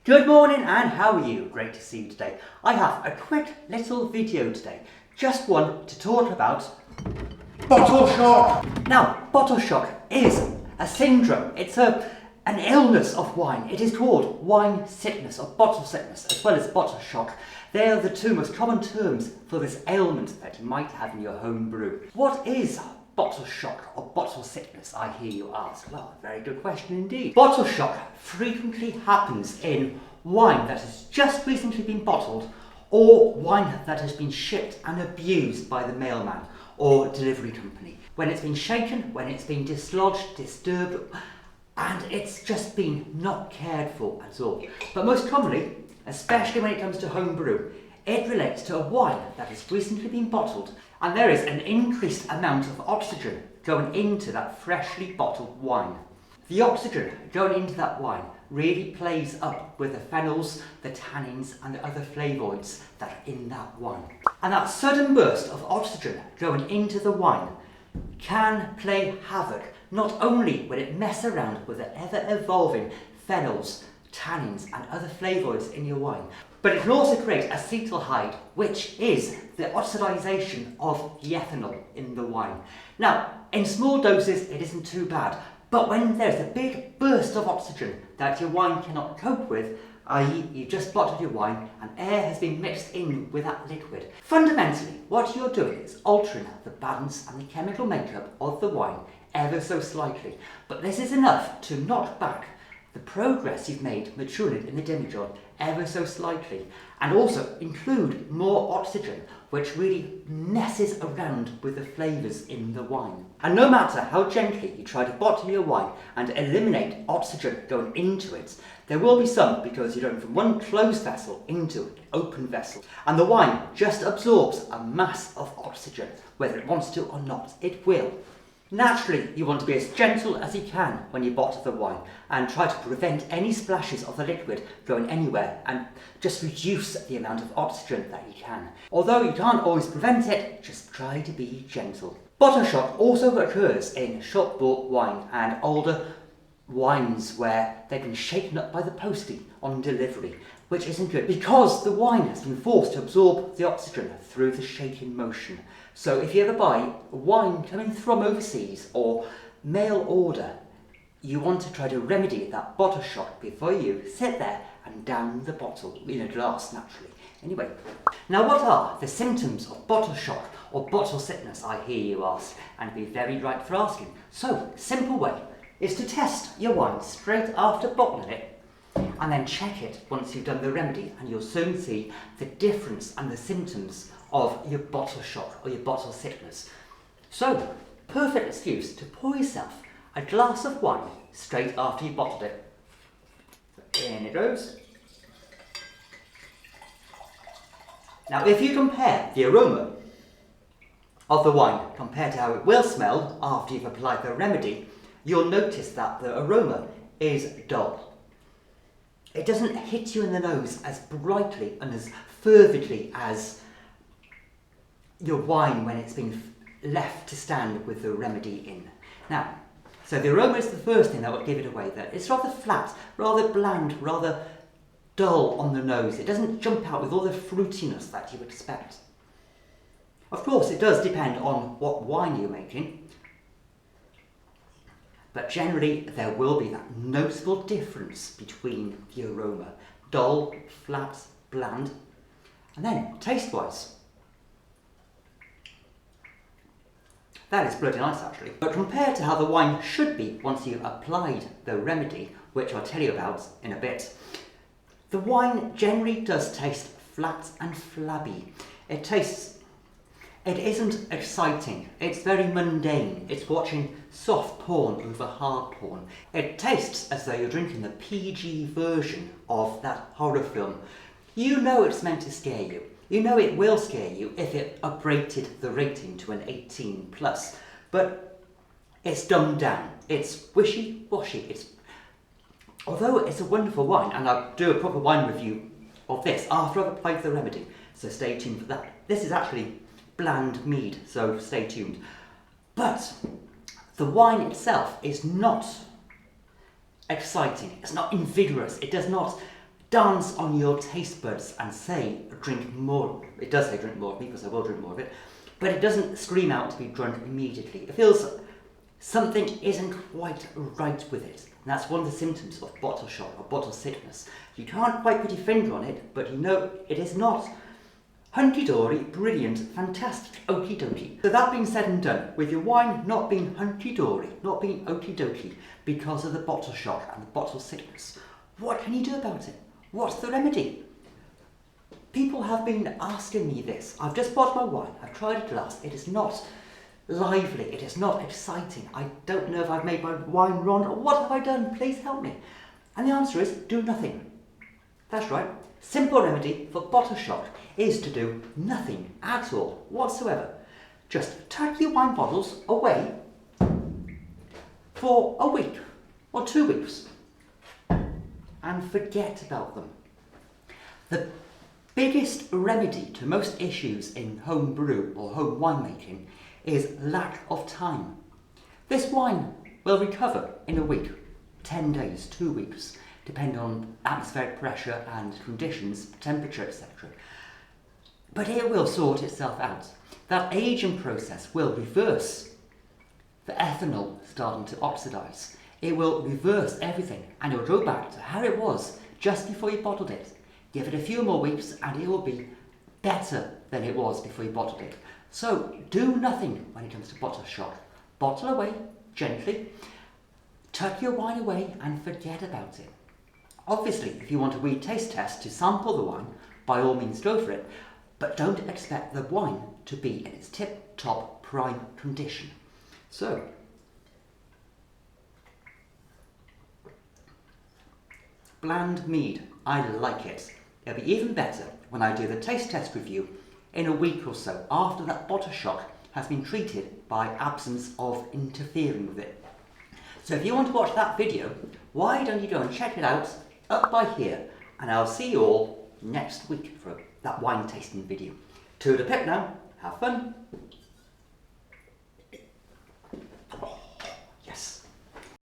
Good morning and how are you? Great to see you today. I have a quick little video today, just one to talk about bottle shock. Now, bottle shock is a syndrome. It's an illness of wine. It is called wine sickness or bottle sickness as well as bottle shock. They are the two most common terms for this ailment that you might have in your home brew. What is bottle shock or bottle sickness, I hear you ask? Well, very good question indeed. Bottle shock frequently happens in wine that has just recently been bottled or wine that has been shipped and abused by the mailman or delivery company. When it's been shaken, when it's been dislodged, disturbed, and it's just been not cared for at all. But most commonly, especially when it comes to home brew, it relates to a wine that has recently been bottled and there is an increased amount of oxygen going into that freshly bottled wine. The oxygen going into that wine really plays up with the phenols, the tannins and the other flavonoids that are in that wine. And that sudden burst of oxygen going into the wine can play havoc, not only when it messes around with the ever-evolving phenols, tannins and other flavonoids in your wine, but it can also create acetaldehyde, which is the oxidization of the ethanol in the wine. Now, in small doses, it isn't too bad, but when there's a big burst of oxygen that your wine cannot cope with, i.e. you just bottled your wine and air has been mixed in with that liquid, fundamentally what you're doing is altering the balance and the chemical makeup of the wine ever so slightly. But this is enough to knock back the progress you've made maturing it in the demijohn ever so slightly, and also include more oxygen, which really messes around with the flavours in the wine. And no matter how gently you try to bottle your wine and eliminate oxygen going into it, there will be some, because you're going from one closed vessel into an open vessel, and the wine just absorbs a mass of oxygen, whether it wants to or not, it will. Naturally, you want to be as gentle as you can when you bottle the wine and try to prevent any splashes of the liquid going anywhere and just reduce the amount of oxygen that you can. Although you can't always prevent it, just try to be gentle. Bottle shock also occurs in shop-bought wine and older wines where they've been shaken up by the postie on delivery, which isn't good because the wine has been forced to absorb the oxygen through the shaking motion. So if you ever buy wine coming from overseas or mail order, you want to try to remedy that bottle shock before you sit there and down the bottle in a glass naturally. Anyway, now what are the symptoms of bottle shock or bottle sickness, I hear you ask, and be very right for asking. So, simple way is to test your wine straight after bottling it and then check it once you've done the remedy, and you'll soon see the difference and the symptoms of your bottle shock or your bottle sickness. So, perfect excuse to pour yourself a glass of wine straight after you bottled it. In it goes. Now, if you compare the aroma of the wine compared to how it will smell after you've applied the remedy, you'll notice that the aroma is dull. It doesn't hit you in the nose as brightly and as fervidly as your wine when it's been left to stand with the remedy in. Now, so the aroma is the first thing that will give it away, that it's rather flat, rather bland, rather dull on the nose. It doesn't jump out with all the fruitiness that you expect. Of course, it does depend on what wine you're making, but generally there will be that noticeable difference between the aroma. Dull, flat, bland, and then taste-wise. That is bloody nice actually. But compared to how the wine should be once you've applied the remedy, which I'll tell you about in a bit, the wine generally does taste flat and flabby. It isn't exciting, it's very mundane. It's watching soft porn over hard porn. It tastes as though you're drinking the PG version of that horror film. You know it's meant to scare you. You know it will scare you if it uprated the rating to an 18+, but it's dumbed down. It's wishy-washy. Although it's a wonderful wine, and I'll do a proper wine review of this after I've applied the remedy, so stay tuned for that. This is actually bland mead, so stay tuned. But the wine itself is not exciting, it's not invigoraous, it does not dance on your taste buds and say, drink more. It does say drink more of me, because I will drink more of it, but it doesn't scream out to be drunk immediately. It feels something isn't quite right with it. And that's one of the symptoms of bottle shock or bottle sickness. You can't quite put your finger on it, but you know it is not hunky-dory, brilliant, fantastic, okie dokie. So that being said and done, with your wine not being hunky-dory, not being okie dokie, because of the bottle shock and the bottle sickness, what can you do about it? What's the remedy? People have been asking me this. I've just bought my wine, I've tried a glass, it is not lively, it is not exciting. I don't know if I've made my wine wrong, or what have I done? Please help me. And the answer is, do nothing. That's right. Simple remedy for bottle shock is to do nothing at all whatsoever. Just tuck your wine bottles away for a week or 2 weeks and forget about them. The biggest remedy to most issues in home brew or home winemaking is lack of time. This wine will recover in a week, 10 days, 2 weeks, depending on atmospheric pressure and conditions, temperature, etc. But it will sort itself out. That aging process will reverse the ethanol starting to oxidize. It will reverse everything and it will go back to how it was just before you bottled it. Give it a few more weeks and it will be better than it was before you bottled it. So do nothing when it comes to bottle shock. Bottle away gently, tuck your wine away and forget about it. Obviously, if you want a wee taste test to sample the wine, by all means go for it, but don't expect the wine to be in its tip-top prime condition. So, bland mead, I like it. It'll be even better when I do the taste test review in a week or so, after that bottle shock has been treated by absence of interfering with it. So if you want to watch that video, why don't you go and check it out up by here, and I'll see you all next week for that wine tasting video. To the pip now, have fun!